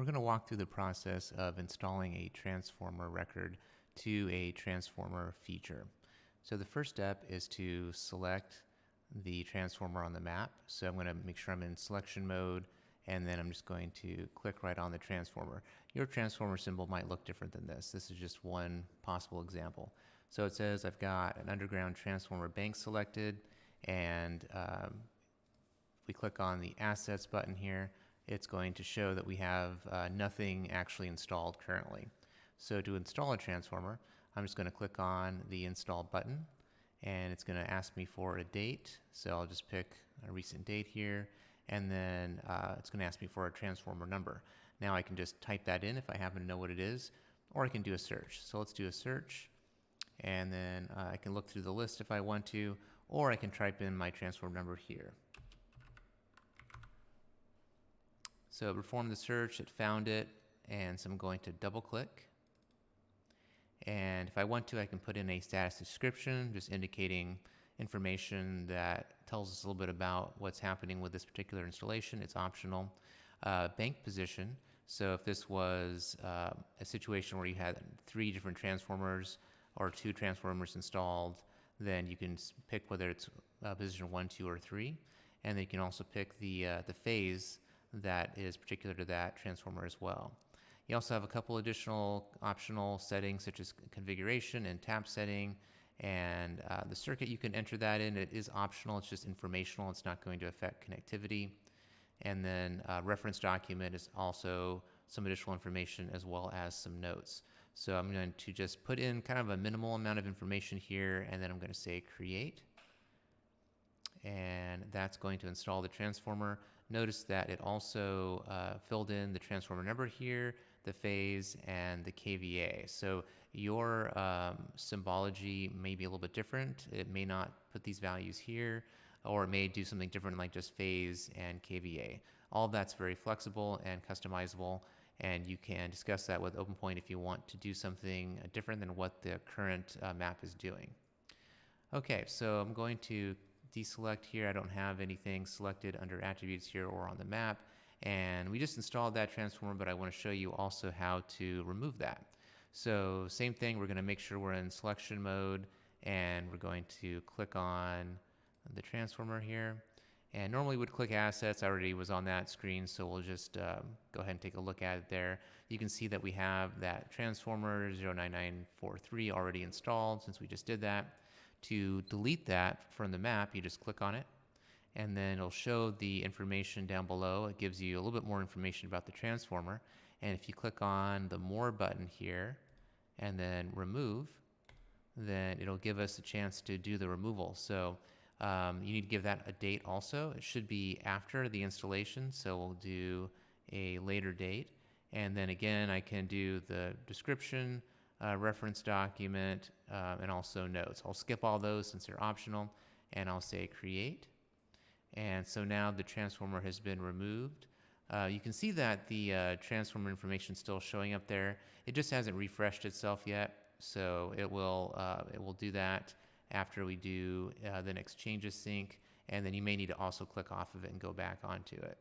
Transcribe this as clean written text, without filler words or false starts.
we're going to walk through the process of installing a transformer record to a transformer feature. So the first step is to select the transformer on the map. So I'm going to make sure I'm in selection mode, and then I'm just going to click right on the transformer. Your transformer symbol might look different than this. This is just one possible example. So it says I've got an underground transformer bank selected, and if we click on the assets button here, it's going to show that we have nothing actually installed currently. So to install a transformer, I'm just going to click on the install button, and it's going to ask me for a date. So I'll just pick a recent date here, and then it's going to ask me for a transformer number. Now I can just type that in if I happen to know what it is, or I can do a search. So let's do a search, and then I can look through the list if I want to, or I can type in my transformer number here. So it performed the search, it found it, and so I'm going to double click. And if I want to, I can put in a status description, just indicating information that tells us a little bit about what's happening with this particular installation. It's optional. Bank position. So if this was a situation where you had 3 different transformers or 2 transformers installed, then you can pick whether it's position 1, 2, or 3. And then you can also pick the phase that is particular to that transformer as well. You also have a couple additional optional settings such as configuration and tap setting, and the circuit, you can enter that in. It is optional, it's just informational, it's not going to affect connectivity. And then reference document is also some additional information as well as some notes. So I'm going to just put in kind of a minimal amount of information here, and then I'm going to say create. And that's going to install the transformer. Notice that it also filled in the transformer number here, the phase, and the kVA. So your symbology may be a little bit different. It may not put these values here, or it may do something different like just phase and kVA. All of that's very flexible and customizable, and you can discuss that with OpenPoint if you want to do something different than what the current map is doing. Okay, so I'm going to deselect here. I don't have anything selected under attributes here or on the map, and we just installed that transformer, but I want to show you also how to remove that. So same thing, we're going to make sure we're in selection mode, and we're going to click on the transformer here, and normally we'd click assets. I already was on that screen, so we'll just go ahead and take a look at it there. You can see that we have that transformer 09943 already installed since we just did that. To delete that from the map, you just click on it, and then it'll show the information down below. It gives you a little bit more information about the transformer, and if you click on the More button here and then Remove, then it'll give us a chance to do the removal. So you need to give that a date also. It should be after the installation, so we'll do a later date. And then again, I can do the description, reference document, and also notes. I'll skip all those since they're optional, and I'll say create. And so now the transformer has been removed. You can see that the transformer information is still showing up there. It just hasn't refreshed itself yet, so it will do that after we do the next changes sync, and then you may need to also click off of it and go back onto it.